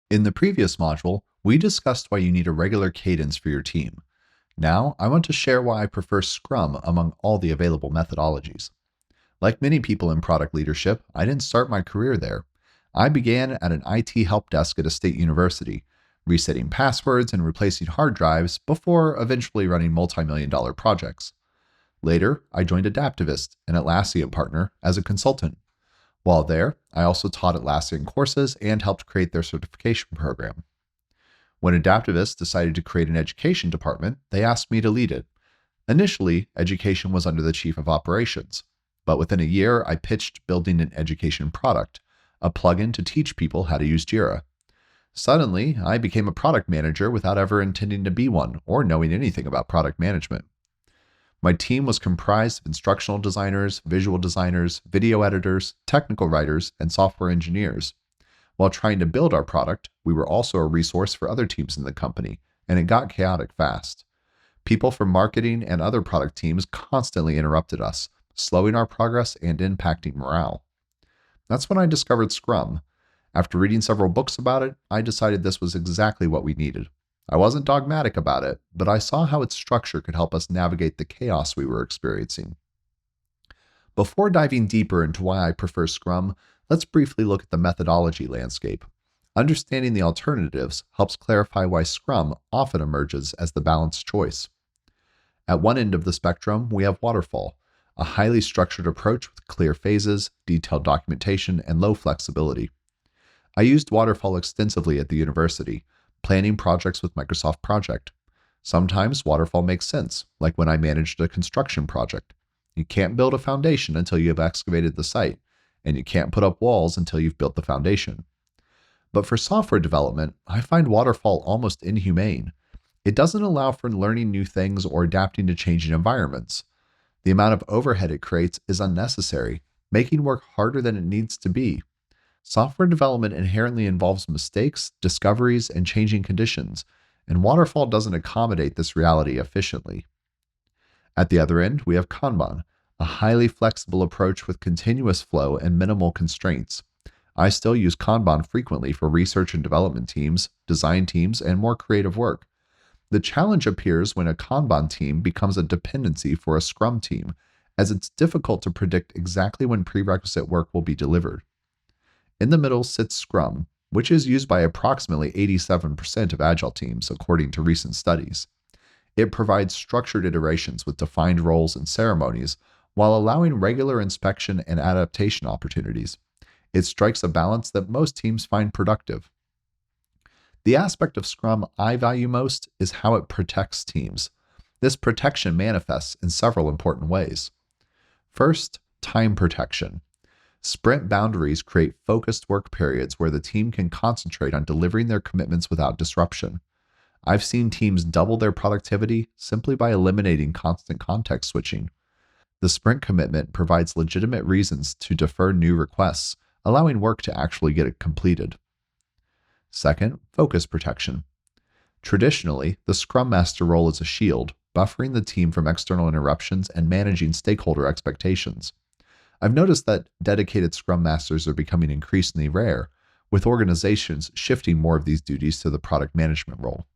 In the previous module, we discussed why you need a regular cadence for your team. Now, I want to share why I prefer Scrum among all the available methodologies. Like many people in product leadership, I didn't start my career there. I began at an IT help desk at a state university, resetting passwords and replacing hard drives before eventually running multi-million-dollar projects. Later, I joined Adaptavist, an Atlassian partner, as a consultant. While there, I also taught Atlassian courses and helped create their certification program. When Adaptavist decided to create an education department, they asked me to lead it. Initially, education was under the chief of operations, but within a year, I pitched building an education product, a plugin to teach people how to use Jira. Suddenly, I became a product manager without ever intending to be one or knowing anything about product management. My team was comprised of instructional designers, visual designers, video editors, technical writers, and software engineers. While trying to build our product, we were also a resource for other teams in the company, and it got chaotic fast. People from marketing and other product teams constantly interrupted us, slowing our progress and impacting morale. That's when I discovered Scrum. After reading several books about it, I decided this was exactly what we needed. I wasn't dogmatic about it, but I saw how its structure could help us navigate the chaos we were experiencing. Before diving deeper into why I prefer Scrum, let's briefly look at the methodology landscape. Understanding the alternatives helps clarify why Scrum often emerges as the balanced choice. At one end of the spectrum, we have Waterfall, a highly structured approach with clear phases, detailed documentation, and low flexibility. I used Waterfall extensively at the university, planning projects with Microsoft Project. Sometimes Waterfall makes sense, like when I managed a construction project. You can't build a foundation until you have excavated the site, and you can't put up walls until you've built the foundation. But for software development, I find Waterfall almost inhumane. It doesn't allow for learning new things or adapting to changing environments. The amount of overhead it creates is unnecessary, making work harder than it needs to be. Software development inherently involves mistakes, discoveries, and changing conditions, and Waterfall doesn't accommodate this reality efficiently. At the other end, we have Kanban, a highly flexible approach with continuous flow and minimal constraints. I still use Kanban frequently for research and development teams, design teams, and more creative work. The challenge appears when a Kanban team becomes a dependency for a Scrum team, as it's difficult to predict exactly when prerequisite work will be delivered. In the middle sits Scrum, which is used by approximately 87% of Agile teams, according to recent studies. It provides structured iterations with defined roles and ceremonies, while allowing regular inspection and adaptation opportunities. It strikes a balance that most teams find productive. The aspect of Scrum I value most is how it protects teams. This protection manifests in several important ways. First, time protection. Sprint boundaries create focused work periods where the team can concentrate on delivering their commitments without disruption. I've seen teams double their productivity simply by eliminating constant context switching. The sprint commitment provides legitimate reasons to defer new requests, allowing work to actually get completed. Second, focus protection. Traditionally, the Scrum Master role is a shield, buffering the team from external interruptions and managing stakeholder expectations. I've noticed that dedicated Scrum Masters are becoming increasingly rare, with organizations shifting more of these duties to the product management role.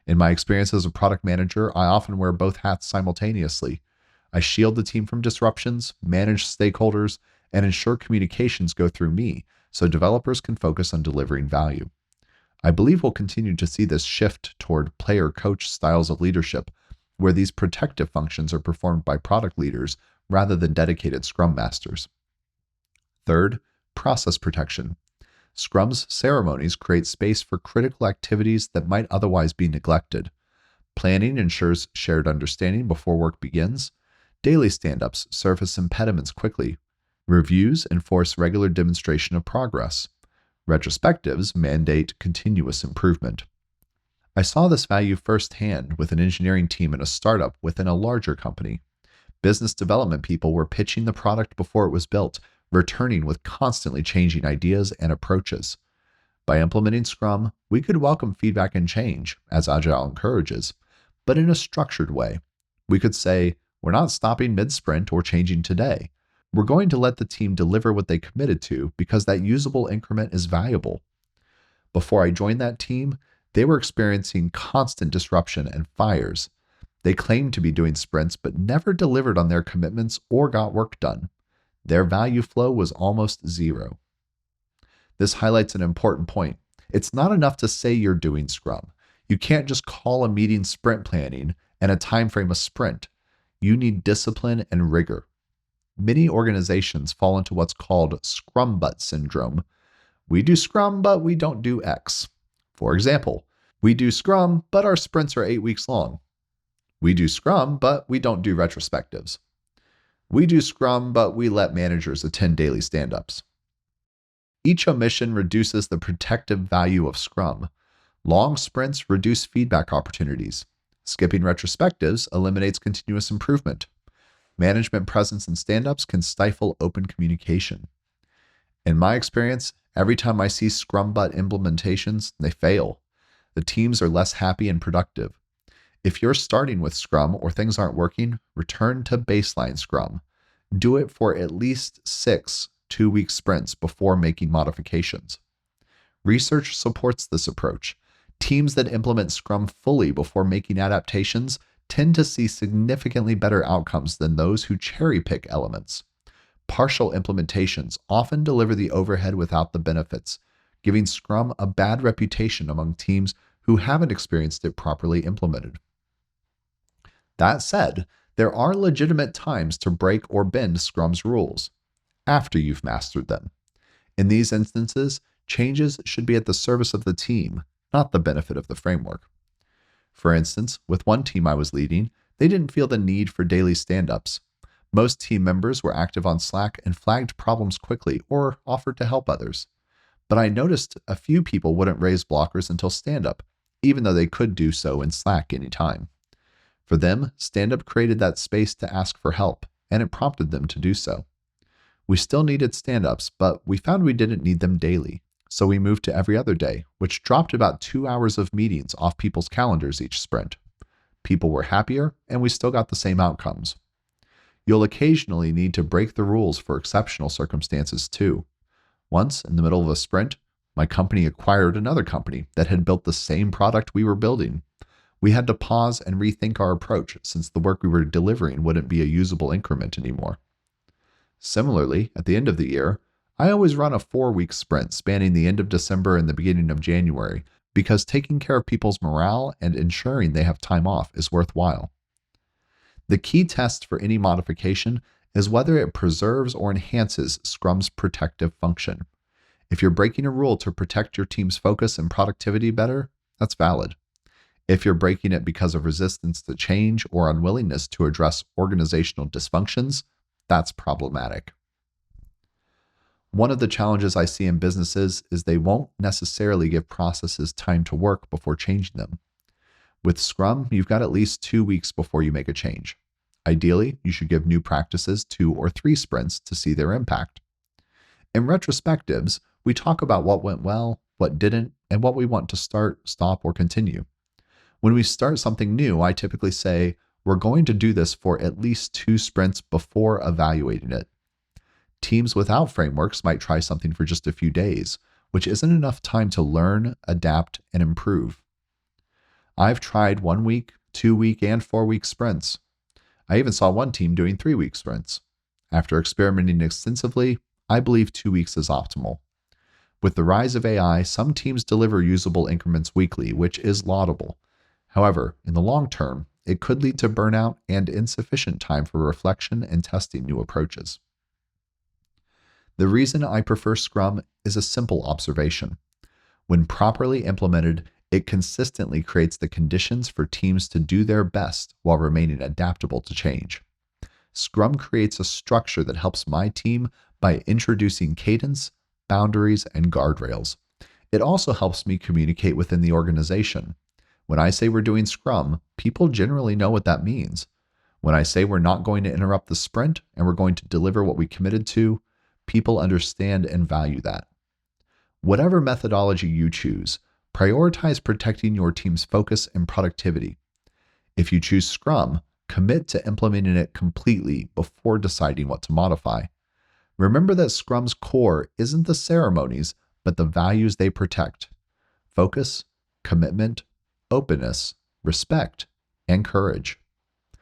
In my experience as a product manager, I often wear both hats simultaneously. I shield the team from disruptions, manage stakeholders, and ensure communications go through me so developers can focus on delivering value. I believe we'll continue to see this shift toward player-coach styles of leadership, where these protective functions are performed by product leaders rather than dedicated Scrum Masters. Third, process protection. Scrum's ceremonies create space for critical activities that might otherwise be neglected. Planning ensures shared understanding before work begins. Daily stand-ups surface impediments quickly. Reviews enforce regular demonstration of progress. Retrospectives mandate continuous improvement. I saw this value firsthand with an engineering team in a startup within a larger company. Business development people were pitching the product before it was built, returning with constantly changing ideas and approaches. By implementing Scrum, we could welcome feedback and change, as Agile encourages, but in a structured way. We could say, we're not stopping mid-sprint or changing today. We're going to let the team deliver what they committed to because that usable increment is valuable. Before I joined that team, they were experiencing constant disruption and fires. They claimed to be doing sprints, but never delivered on their commitments or got work done. Their value flow was almost zero. This highlights an important point. It's not enough to say you're doing Scrum. You can't just call a meeting sprint planning and a time frame a sprint. You need discipline and rigor. Many organizations fall into what's called Scrum-but syndrome. We do Scrum, but we don't do X. For example, we do Scrum, but our sprints are 8 weeks long. We do Scrum, but we don't do retrospectives. We do Scrum, but we let managers attend daily stand-ups. Each omission reduces the protective value of Scrum. Long sprints reduce feedback opportunities. Skipping retrospectives eliminates continuous improvement. Management presence in stand-ups can stifle open communication. In my experience, every time I see Scrum-but implementations, they fail. The teams are less happy and productive. If you're starting with Scrum or things aren't working, return to baseline Scrum. Do it for at least 6 2-week sprints before making modifications. Research supports this approach. Teams that implement Scrum fully before making adaptations tend to see significantly better outcomes than those who cherry-pick elements. Partial implementations often deliver the overhead without the benefits, giving Scrum a bad reputation among teams who haven't experienced it properly implemented. That said, there are legitimate times to break or bend Scrum's rules, after you've mastered them. In these instances, changes should be at the service of the team, not the benefit of the framework. For instance, with one team I was leading, they didn't feel the need for daily stand-ups. Most team members were active on Slack and flagged problems quickly or offered to help others. But I noticed a few people wouldn't raise blockers until stand-up, even though they could do so in Slack anytime. For them, stand-up created that space to ask for help, and it prompted them to do so. We still needed stand-ups, but we found we didn't need them daily, so we moved to every other day, which dropped about 2 hours of meetings off people's calendars each sprint. People were happier, and we still got the same outcomes. You'll occasionally need to break the rules for exceptional circumstances too. Once, in the middle of a sprint, my company acquired another company that had built the same product we were building. We had to pause and rethink our approach since the work we were delivering wouldn't be a usable increment anymore. Similarly, at the end of the year, I always run a 4-week sprint spanning the end of December and the beginning of January because taking care of people's morale and ensuring they have time off is worthwhile. The key test for any modification is whether it preserves or enhances Scrum's protective function. If you're breaking a rule to protect your team's focus and productivity better, that's valid. If you're breaking it because of resistance to change or unwillingness to address organizational dysfunctions, that's problematic. One of the challenges I see in businesses is they won't necessarily give processes time to work before changing them. With Scrum, you've got at least 2 weeks before you make a change. Ideally, you should give new practices 2 or 3 sprints to see their impact. In retrospectives, we talk about what went well, what didn't, and what we want to start, stop, or continue. When we start something new, I typically say, we're going to do this for at least 2 sprints before evaluating it. Teams without frameworks might try something for just a few days, which isn't enough time to learn, adapt, and improve. I've tried 1 week, 2 week, and 4-week sprints. I even saw one team doing 3-week sprints. After experimenting extensively, I believe 2 weeks is optimal. With the rise of AI, some teams deliver usable increments weekly, which is laudable. However, in the long term, it could lead to burnout and insufficient time for reflection and testing new approaches. The reason I prefer Scrum is a simple observation. When properly implemented, it consistently creates the conditions for teams to do their best while remaining adaptable to change. Scrum creates a structure that helps my team by introducing cadence, boundaries, and guardrails. It also helps me communicate within the organization. When I say we're doing Scrum, people generally know what that means. When I say we're not going to interrupt the sprint and we're going to deliver what we committed to, people understand and value that. Whatever methodology you choose, prioritize protecting your team's focus and productivity. If you choose Scrum, commit to implementing it completely before deciding what to modify. Remember that Scrum's core isn't the ceremonies, but the values they protect. focus, commitment, openness, respect, and courage.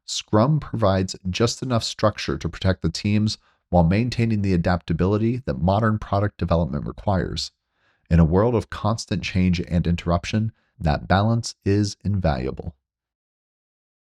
Scrum provides just enough structure to protect the teams while maintaining the adaptability that modern product development requires. In a world of constant change and interruption, that balance is invaluable.